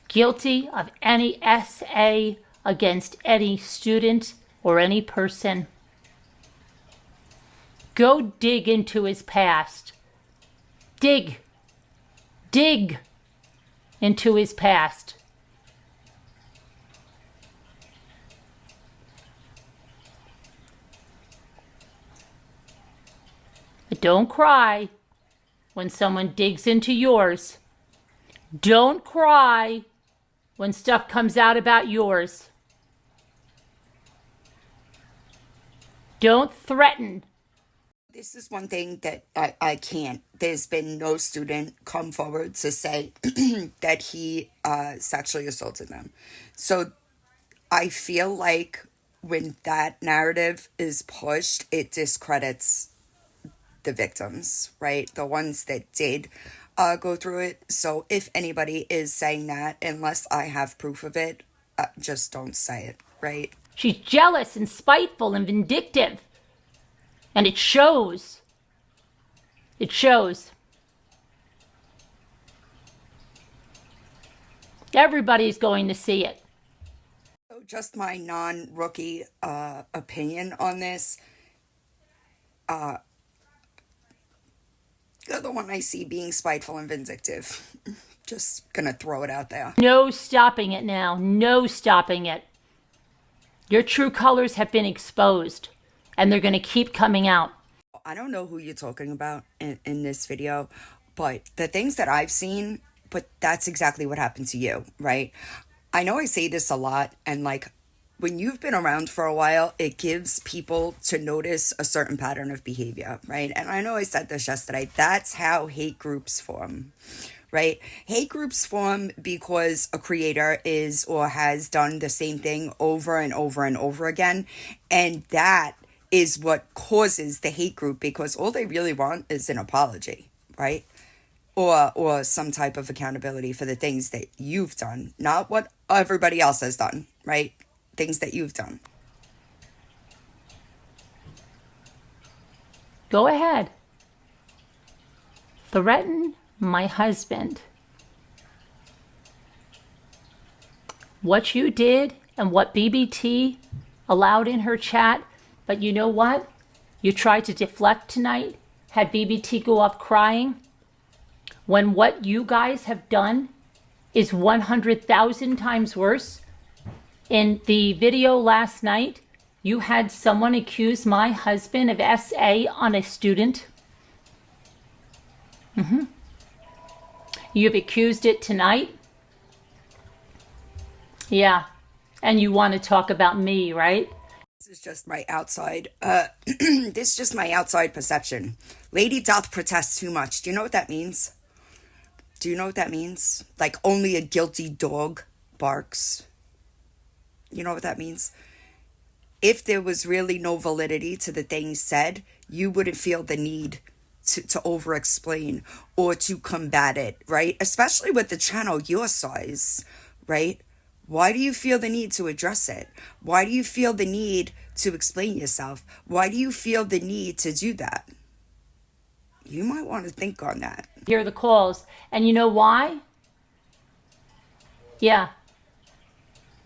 guilty of any SA against any student or any person. Go dig into his past. Dig into his past. But don't cry when someone digs into yours. Don't cry when stuff comes out about yours. Don't threaten. This is one thing that I can't. There's been no student come forward to say that he sexually assaulted them. So I feel like when that narrative is pushed, it discredits the victims, right? The ones that did go through it. So if anybody is saying that, unless I have proof of it, just don't say it, right? She's jealous and spiteful and vindictive. And it shows. It shows. Everybody's going to see it. So just my non-rookie opinion on this. You're the one I see being spiteful and vindictive. Just gonna throw it out there. No stopping it now. No stopping it. Your true colors have been exposed, and they're going to keep coming out. I don't know who you're talking about in this video, but the things that I've seen, but that's exactly what happened to you, right? I know I say this a lot, and like, when you've been around for a while, it gives people to notice a certain pattern of behavior, right? And I know I said this yesterday. That's how hate groups form, right? Hate groups form because a creator is or has done the same thing over and over and over again. And that is what causes the hate group, because all they really want is an apology, right? Or some type of accountability for the things that you've done, not what everybody else has done, right? Things that you've done. Go ahead. Threaten my husband. What you did and what BBT allowed in her chat, but you know what? You tried to deflect tonight, had BBT go off crying, when what you guys have done is 100,000 times worse. In the video last night, you had someone accuse my husband of SA on a student. You've accused it tonight. Yeah. And you want to talk about me, right? This is just my outside, this is just my outside perception. Lady doth protest too much. Do you know what that means? Do you know what that means? Like, only a guilty dog barks. You know what that means? If there was really no validity to the things said, you wouldn't feel the need to over-explain or to combat it, right? Especially with the channel your size, right? Why do you feel the need to address it? Why do you feel the need to explain yourself? Why do you feel the need to do that? You might want to think on that. Hear the calls. And you know why? Yeah.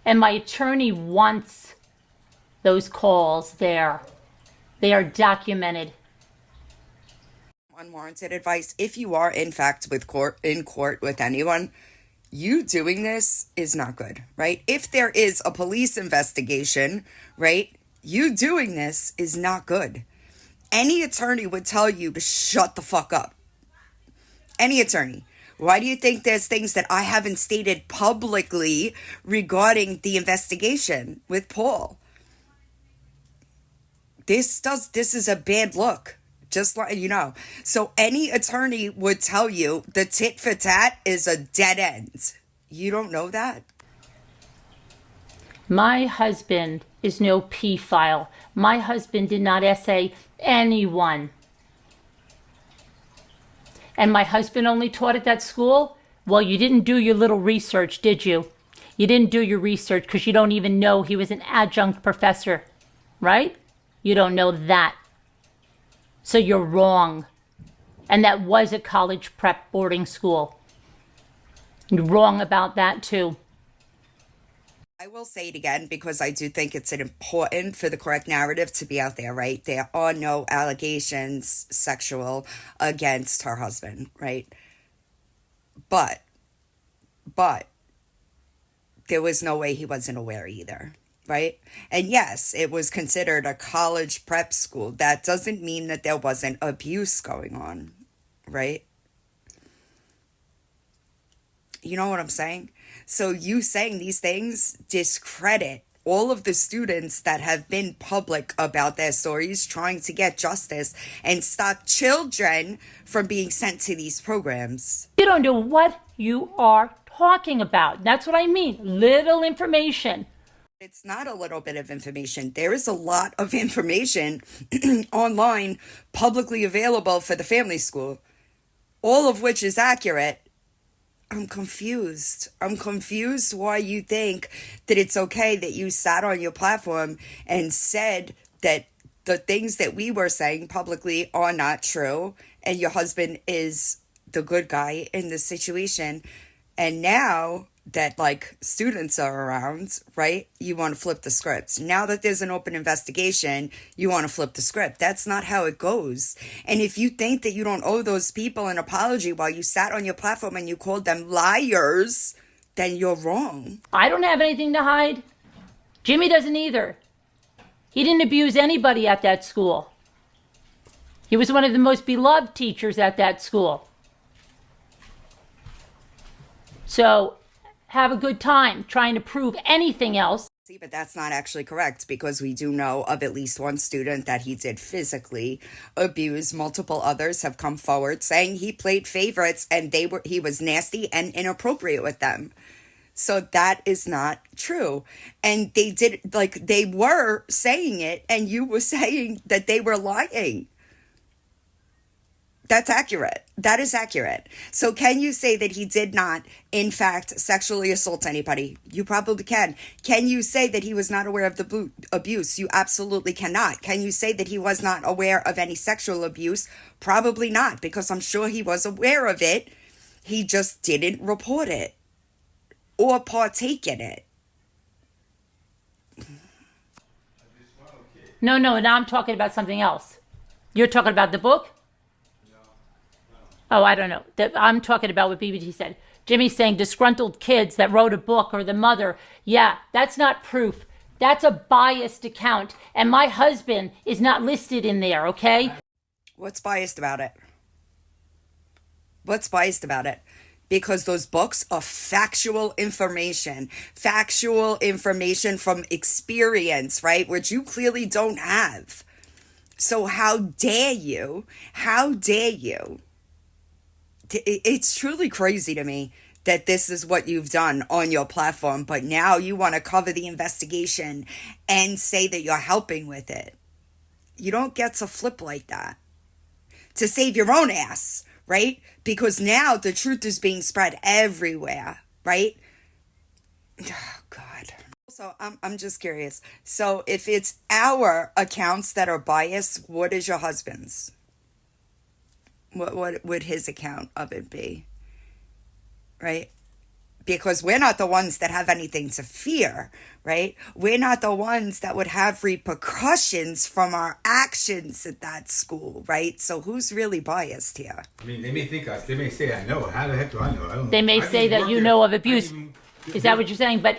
And my attorney wants those calls there. They are documented. Unwarranted advice. If you are, in fact, in court with anyone, you doing this is not good, right? If there is a police investigation, right, you doing this is not good. Any attorney would tell you to shut the fuck up. Any attorney. Why do you think there's things that I haven't stated publicly regarding the investigation with Paul? This is a bad look. Just like, you know. So any attorney would tell you the tit for tat is a dead end. You don't know that? My husband is no P-file. My husband did not essay anyone. And my husband only taught at that school? Well, you didn't do your little research, did you? You didn't do your research because you don't even know he was an adjunct professor, right? You don't know that. So you're wrong. And that was a college prep boarding school. You're wrong about that too. I will say it again because I do think it's important for the correct narrative to be out there, right? There are no allegations sexual against her husband, right? But there was no way he wasn't aware either, right? And yes, it was considered a college prep school. That doesn't mean that there wasn't abuse going on, right? You know what I'm saying? So you saying these things discredit all of the students that have been public about their stories, trying to get justice and stop children from being sent to these programs. You don't know what you are talking about. That's what I mean. Little information. It's not a little bit of information. There is a lot of information online, publicly available for the family school, all of which is accurate. I'm confused. I'm confused why you think that it's okay that you sat on your platform and said that the things that we were saying publicly are not true and your husband is the good guy in this situation. And now that like students are around, right? You want to flip the script. Now that there's an open investigation, you want to flip the script. That's not how it goes. And if you think that you don't owe those people an apology while you sat on your platform and you called them liars, then you're wrong. I don't have anything to hide. Jimmy doesn't either. He didn't abuse anybody at that school. He was one of the most beloved teachers at that school. So have a good time trying to prove anything else. See, but that's not actually correct because we do know of at least one student that he did physically abuse. Multiple others have come forward saying he played favorites and he was nasty and inappropriate with them. So that is not true. And they were saying it and you were saying that they were lying. That's accurate. That is accurate. So can you say that he did not, in fact, sexually assault anybody? You probably can. Can you say that he was not aware of the abuse? You absolutely cannot. Can you say that he was not aware of any sexual abuse? Probably not, because I'm sure he was aware of it. He just didn't report it or partake in it. No, now I'm talking about something else. You're talking about the book? Oh, I don't know. I'm talking about what BBT said. Jimmy's saying disgruntled kids that wrote a book or the mother. Yeah, that's not proof. That's a biased account. And my husband is not listed in there, okay? What's biased about it? What's biased about it? Because those books are factual information from experience, right? Which you clearly don't have. So how dare you? How dare you? It's truly crazy to me that this is what you've done on your platform, but now you want to cover the investigation and say that you're helping with it. You don't get to flip like that to save your own ass, right? Because now the truth is being spread everywhere, right? Oh, God. So I'm just curious. So if it's our accounts that are biased, what is your husband's? What would his account of it be? Right? Because we're not the ones that have anything to fear, right? We're not the ones that would have repercussions from our actions at that school, right? So who's really biased here? I mean, they may think us. They may say, I know. How the heck do I know? I don't know. They may say that you know of abuse. Is that what you're saying? But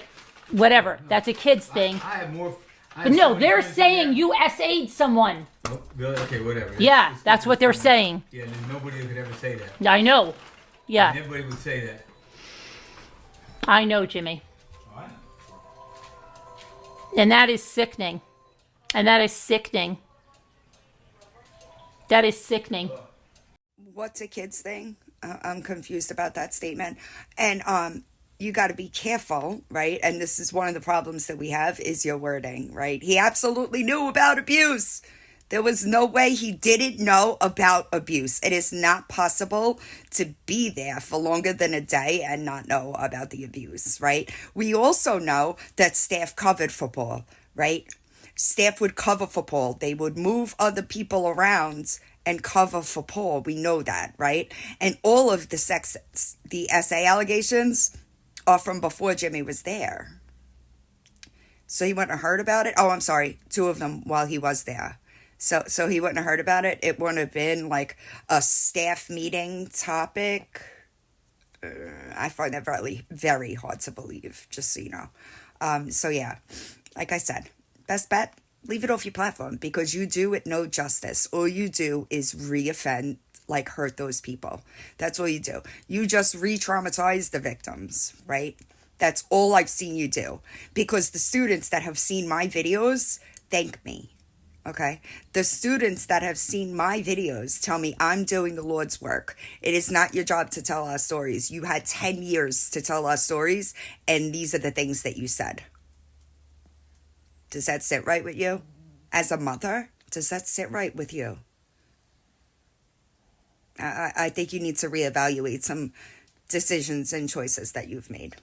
whatever. That's a kid's thing. I have more. But no, they're saying you SA'd someone. Oh, really? Okay, whatever. Yeah, that's what they're saying. Yeah, nobody could ever say that. I know. Yeah. Everybody would say that. I know, Jimmy. Oh, I know. And that is sickening. And that is sickening. That is sickening. What's a kid's thing? I'm confused about that statement. And you got to be careful, right? And this is one of the problems that we have is your wording, right? He absolutely knew about abuse. There was no way he didn't know about abuse. It is not possible to be there for longer than a day and not know about the abuse, right? We also know that staff covered for Paul, right? Staff would cover for Paul. They would move other people around and cover for Paul. We know that, right? And all of the SA allegations are from before Jimmy was there. So he wouldn't have heard about it. Oh, I'm sorry. 2 of them while he was there. So he wouldn't have heard about it. It wouldn't have been like a staff meeting topic. I find that very, very hard to believe, just so you know. So yeah, like I said, best bet, leave it off your platform, because you do it no justice. All you do is re-offend, like hurt those people. That's all you do. You just re-traumatize the victims, right? That's all I've seen you do. Because the students that have seen my videos thank me. Okay? The students that have seen my videos tell me I'm doing the Lord's work. It is not your job to tell our stories. You had 10 years to tell our stories, and these are the things that you said. Does that sit right with you? As a mother, does that sit right with you? I think you need to reevaluate some decisions and choices that you've made.